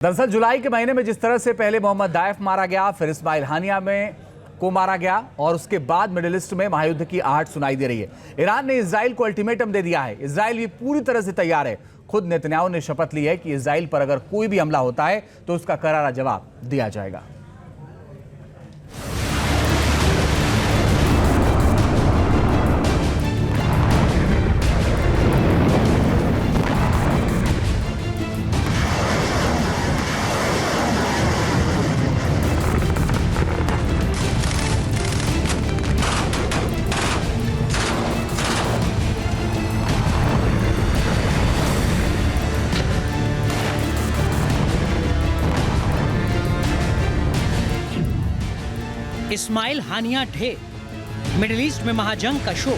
दरअसल जुलाई के महीने में जिस तरह से पहले मोहम्मद दाइफ मारा गया, फिर इस्माइल हानिया को मारा गया और उसके बाद मिडिल ईस्ट में महायुद्ध की आहट सुनाई दे रही है। ईरान ने इजराइल को अल्टीमेटम दे दिया है। इजराइल भी पूरी तरह से तैयार है। खुद नेतन्याहू ने शपथ ली है कि इजराइल पर अगर कोई भी हमला होता है तो उसका करारा जवाब दिया जाएगा। इस्माइल हानिया ढेर, मिडिल ईस्ट में महाजंग का शो।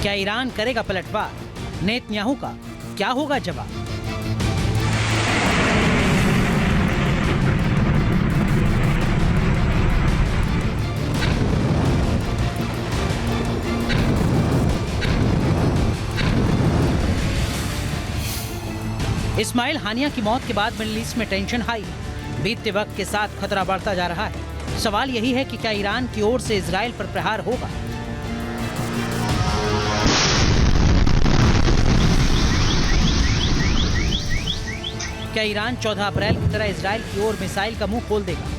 क्या ईरान करेगा पलटवार? नेतन्याहू का क्या होगा जवाब? इस्माइल हानिया की मौत के बाद मिडिल ईस्ट में टेंशन हाई। बीतते वक्त के साथ खतरा बढ़ता जा रहा है। सवाल यही है कि क्या ईरान की ओर से इजराइल पर प्रहार होगा? क्या ईरान 14 अप्रैल की तरह इजराइल की ओर मिसाइल का मुंह खोल देगा?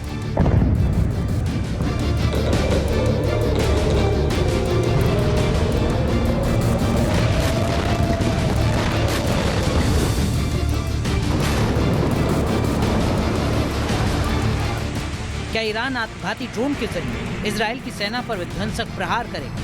क्या ईरान आत्मघाती ड्रोन के जरिए इजराइल की सेना पर विध्वंसक प्रहार करेगा?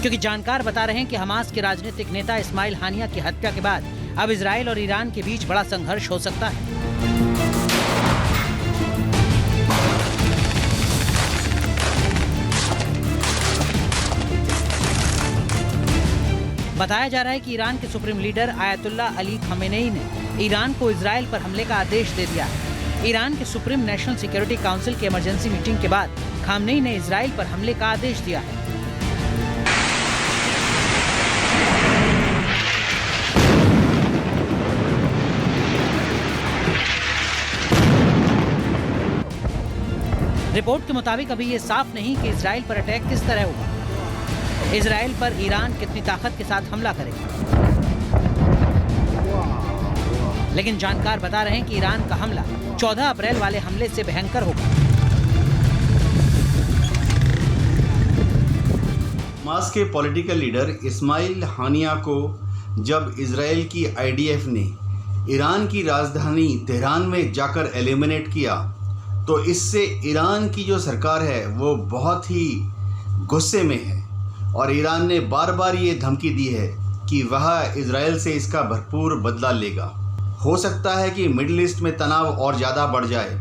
क्योंकि जानकार बता रहे हैं कि हमास के राजनीतिक नेता इस्माइल हानिया की हत्या के बाद अब इजराइल और ईरान के बीच बड़ा संघर्ष हो सकता है। बताया जा रहा है कि ईरान के supreme leader Ayatollah Ali Khamenei ने ईरान को इजराइल पर हमले का आदेश दे दिया है। ईरान के सुप्रीम नेशनल सिक्योरिटी काउंसिल की इमरजेंसी मीटिंग के बाद खमेनेई ने इजराइल पर हमले का आदेश दिया है। रिपोर्ट के मुताबिक अभी ये साफ नहीं कि इजराइल पर अटैक किस तरह होगा। इजराइल पर ईरान कितनी ताकत के साथ हमला करेगा। लेकिन जानकार बता रहे हैं कि ईरान का हमला 14 अप्रैल वाले हमले से भयंकर होगा। हमास के पॉलिटिकल लीडर इस्माइल हानिया को जब इजराइल की आईडीएफ ने ईरान की राजधानी तेहरान में जाकर एलिमिनेट किया तो इससे ईरान की जो सरकार है वो बहुत ही गुस्से में है और ईरान ने बार बार ये धमकी दी है कि वह इजराइल से इसका भरपूर बदला लेगा। हो सकता है कि मिडिल ईस्ट में तनाव और ज़्यादा बढ़ जाए।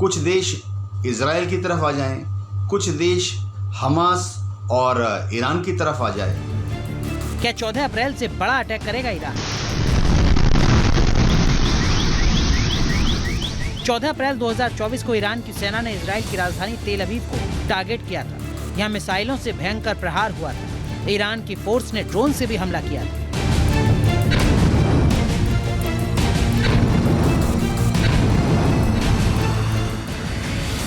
कुछ देश इजराइल की तरफ आ जाएं, कुछ देश हमास और ईरान की तरफ आ जाए। क्या 14 अप्रैल से बड़ा अटैक करेगा ईरान? 14 अप्रैल 2024 को ईरान की सेना ने इजराइल की राजधानी तेल अवीव को टारगेट किया था। यहाँ मिसाइलों से भयंकर प्रहार हुआ था। ईरान की फोर्स ने ड्रोन से भी हमला किया था।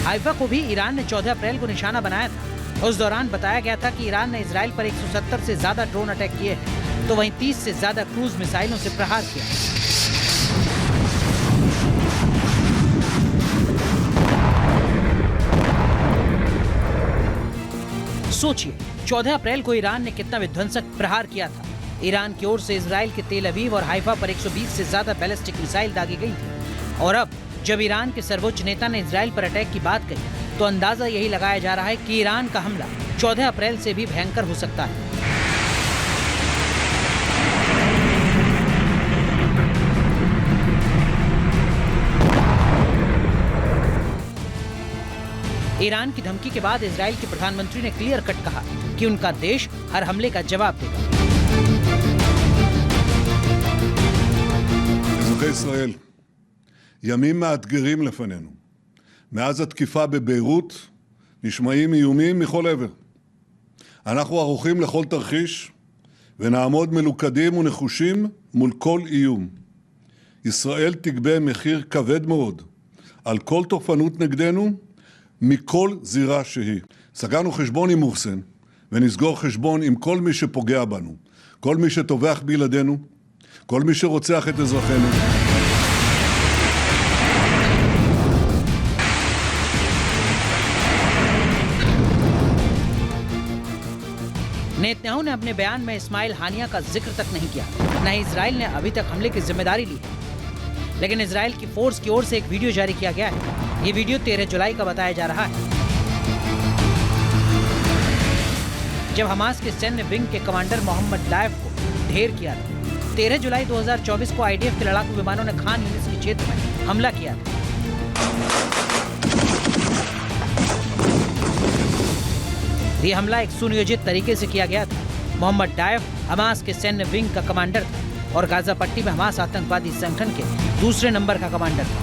हाइफा को भी ईरान ने 14 अप्रैल को निशाना बनाया था। उस दौरान बताया गया था कि ईरान ने इजराइल पर 170 से ज्यादा ड्रोन अटैक किए हैं, तो वहीं 30 से ज्यादा क्रूज मिसाइलों से प्रहार किया। सोचिए 14 अप्रैल को ईरान ने कितना विध्वंसक प्रहार किया था। ईरान की ओर से इजराइल के तेल अवीव और हाइफा पर 120 से ज्यादा बैलिस्टिक मिसाइल दागी गई थी। और अब जब ईरान के सर्वोच्च नेता ने इजराइल पर अटैक की बात कही तो अंदाजा यही लगाया जा रहा है कि ईरान का हमला 14 अप्रैल से भी भयंकर हो सकता है। ईरान की धमकी के बाद इजराइल के प्रधानमंत्री ने क्लियर कट कहा कि उनका देश हर हमले का जवाब देगा। ישראל, ימים מאתגרים לפנינו. מאז התקיפה בביירות נשמעים איומים מכל עבר. אנחנו ערוכים לכל תרחיש ונעמוד מלוכדים ונחושים מול כל איום. ישראל תגבה מחיר כבד מאוד על כל תוקפנות נגדנו מכל זירה שהיא. סגרנו חשבון עם מוחסן ונסגור חשבון עם כל מי שפוגע בנו, כל מי שטובח בילדינו, כל מי שרוצח את אזרחינו. नेतन्याहू ने अपने बयान में इस्माइल हानिया का जिक्र तक नहीं किया, न ही इजराइल ने अभी तक हमले की जिम्मेदारी ली है। लेकिन इजराइल की फोर्स की ओर से एक वीडियो जारी किया गया है। ये वीडियो 13 जुलाई का बताया जा रहा है, जब हमास के सैन्य विंग के कमांडर मोहम्मद दाइफ को ढेर किया था। 13 जुलाई 2024 को आईडीएफ के लड़ाकू विमानों ने खान यूनिस के क्षेत्र में हमला किया था। ये हमला एक सुनियोजित तरीके से किया गया था। मोहम्मद दाइफ हमास के सैन्य विंग का कमांडर था और गाजा पट्टी में हमास आतंकवादी संगठन के दूसरे नंबर का कमांडर था।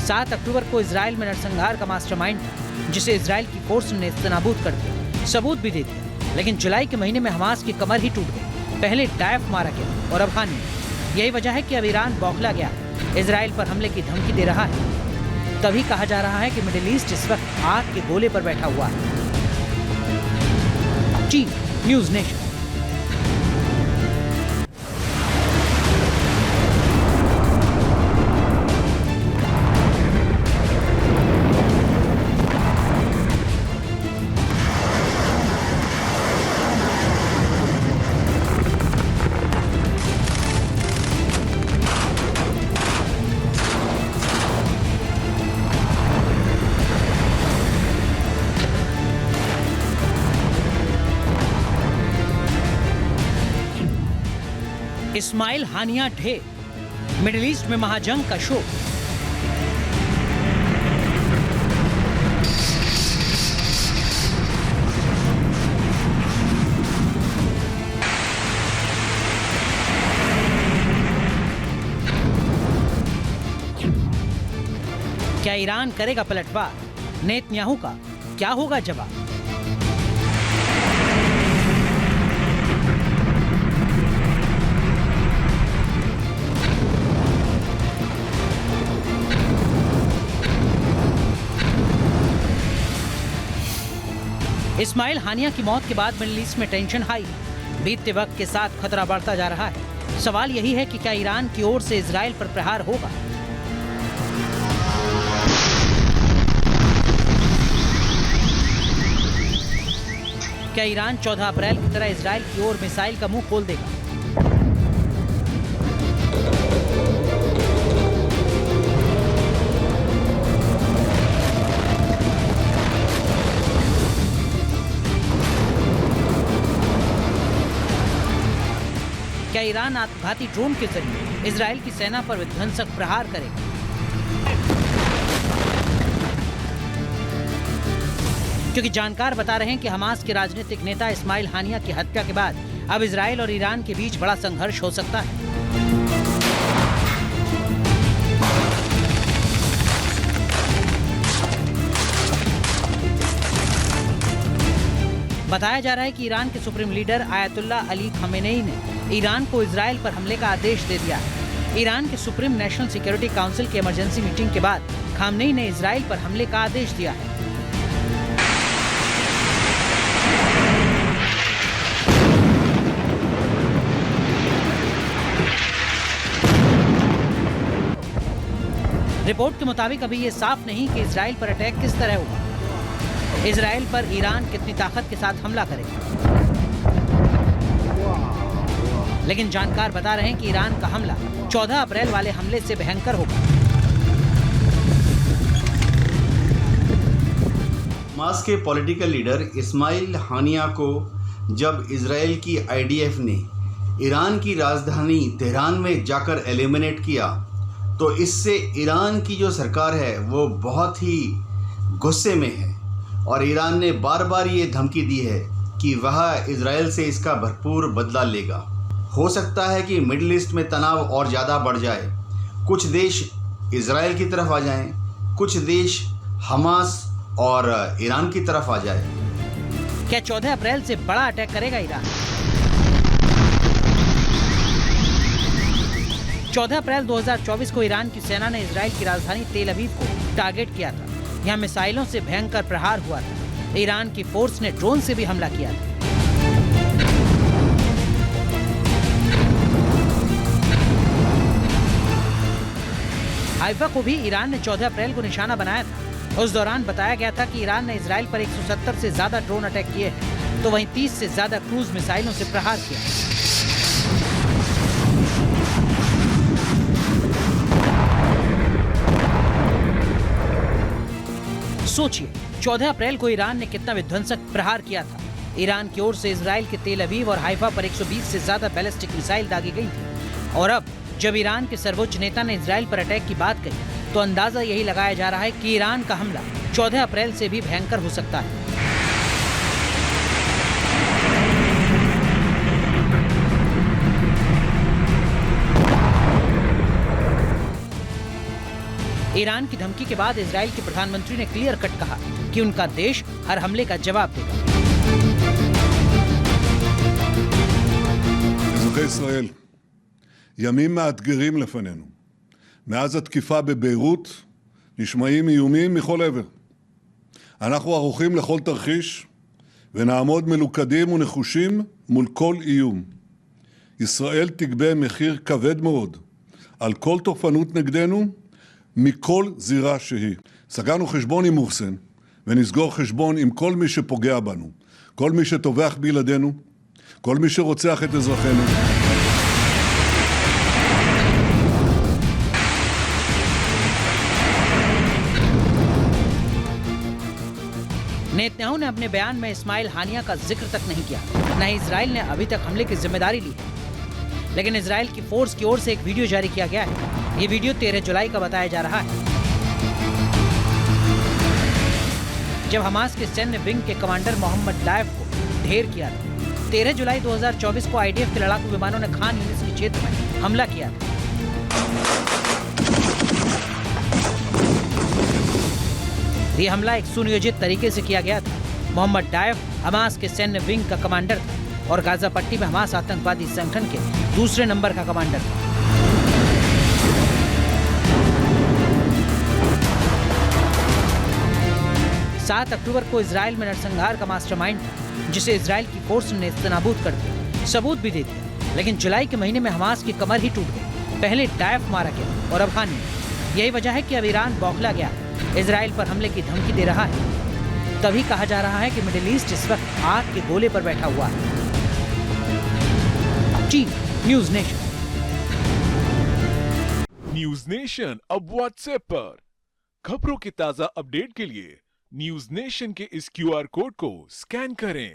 सात अक्टूबर को इजराइल में नरसंहार का मास्टरमाइंड था, जिसे इजराइल की फोर्स ने नेस्तनाबूद कर दिया, सबूत भी दे दिया। लेकिन जुलाई के महीने में हमास की कमर ही टूट गई। पहले दाइफ मारा गया और अब हानिया। यही वजह है कि अब ईरान बौखला गया, इजराइल पर हमले की धमकी दे रहा है। तभी कहा जा रहा है कि मिडिल ईस्ट इस वक्त आग के गोले पर बैठा हुआ है। T news nation. Ismail Haniyeh ढेर, मिडिल ईस्ट में महाजंग का शो। क्या ईरान करेगा पलटवार? नेतन्याहू का क्या होगा जवाब? इस्माइल हानिया की मौत के बाद मिडिल ईस्ट में टेंशन हाई। बीतते वक्त के साथ खतरा बढ़ता जा रहा है। सवाल यही है कि क्या ईरान की ओर से इजराइल पर प्रहार होगा? क्या ईरान 14 अप्रैल की तरह इजराइल की ओर मिसाइल का मुंह खोल देगा? क्या ईरान आत्मघाती ड्रोन के जरिए इजराइल की सेना पर विध्वंसक प्रहार करेगा? क्योंकि जानकार बता रहे हैं कि हमास के राजनीतिक नेता इस्माइल हानिया की हत्या के बाद अब इजराइल और ईरान के बीच बड़ा संघर्ष हो सकता है। बताया जा रहा है कि ईरान के supreme leader ayatollah Ali Khamenei ने ईरान को इजराइल पर हमले का आदेश दे दिया है। ईरान के सुप्रीम नेशनल सिक्योरिटी काउंसिल की इमरजेंसी मीटिंग के बाद खमेनेई ने इजराइल पर हमले का आदेश दिया है। रिपोर्ट के मुताबिक अभी ये साफ नहीं कि इजराइल पर अटैक किस तरह होगा। इजराइल पर ईरान कितनी ताकत के साथ हमला करेगा। लेकिन जानकार बता रहे हैं कि ईरान का हमला 14 अप्रैल वाले हमले से भयंकर होगा। हमास के पॉलिटिकल लीडर इस्माइल हानिया को जब इजराइल की आईडीएफ ने ईरान की राजधानी तेहरान में जाकर एलिमिनेट किया, तो इससे ईरान की जो सरकार है वो बहुत ही गुस्से में है और ईरान ने बार बार ये धमकी दी है कि वह इजराइल से इसका भरपूर बदला लेगा। हो सकता है कि मिडिल ईस्ट में तनाव और ज़्यादा बढ़ जाए, कुछ देश इजराइल की तरफ आ जाएं, कुछ देश हमास और ईरान की तरफ आ जाए। क्या 14 अप्रैल से बड़ा अटैक करेगा ईरान? 14 अप्रैल 2024 को ईरान की सेना ने इजराइल की राजधानी तेल अवीव को टारगेट किया था। यहाँ मिसाइलों से भयंकर प्रहार हुआ था। ईरान की फोर्स ने ड्रोन से भी हमला किया था। हाइफा को भी ईरान ने 14 अप्रैल को निशाना बनाया था। उस दौरान बताया गया था कि ईरान ने इजराइल पर 170 से ज्यादा ड्रोन अटैक किए हैं, तो वहीं 30 से ज्यादा क्रूज मिसाइलों से प्रहार किया। सोचिए 14 अप्रैल को ईरान ने कितना विध्वंसक प्रहार किया था। ईरान की ओर से इजराइल के तेल अवीव और हाइफा पर 120 से ज्यादा बैलिस्टिक मिसाइल दागी गई थी। और अब जब ईरान के सर्वोच्च नेता ने इजराइल पर अटैक की बात कही, तो अंदाजा यही लगाया जा रहा है कि ईरान का हमला 14 अप्रैल से भी भयंकर हो सकता है। ईरान की धमकी के बाद इजराइल के प्रधानमंत्री ने क्लियर कट कहा कि उनका देश हर हमले का जवाब देगा। אזרחי ישראל, ימים מאתגרים לפנינו. מאז התקיפה בביירות נשמעים איומים מכל עבר. אנחנו ערוכים לכל תרחיש ונעמוד מלוכדים ונחושים מול כל איום. ישראל תגבה מחיר כבד מאוד על כל תוקפנות נגדנו מכל זירה שהיא. סגרנו חשבון עם מוחסן ונסגור חשבון עם כל מי שפוגע בנו, כל מי שטובח בילדינו, כל מי שרוצח את אזרחינו. नेतन्याहू ने अपने बयान में इस्माइल हानिया का जिक्र तक नहीं किया, न ही इजराइल ने अभी तक हमले की जिम्मेदारी ली है। लेकिन इजराइल की फोर्स की ओर से एक वीडियो जारी किया गया है। ये वीडियो 13 जुलाई का बताया जा रहा है, जब हमास के सैन्य विंग के कमांडर मोहम्मद दाइफ को ढेर किया था। 13 जुलाई 2024 को आईडीएफ के लड़ाकू विमानों ने खान यूनिस के क्षेत्र में हमला किया था। ये हमला एक सुनियोजित तरीके से किया गया था। मोहम्मद दाइफ हमास के सैन्य विंग का कमांडर था और गाजा पट्टी में हमास आतंकवादी संगठन के दूसरे नंबर का कमांडर था। सात अक्टूबर को इजराइल में नरसंहार का मास्टरमाइंड था, जिसे इजराइल की फोर्स ने नेस्तनाबूद कर दिया, सबूत भी दे दिया। लेकिन जुलाई के महीने में हमास की कमर ही टूट गई। पहले दाइफ मारा गया और अब हानि। यही वजह है कि अब ईरान बौखला गया, इजराइल पर हमले की धमकी दे रहा है। तभी कहा जा रहा है कि मिडिल ईस्ट इस वक्त आग के गोले पर बैठा हुआ है। News nation. न्यूज़ नेशन अब व्हाट्सएप पर खबरों के ताजा अपडेट के लिए न्यूज़ नेशन के इस QR कोड को स्कैन करें।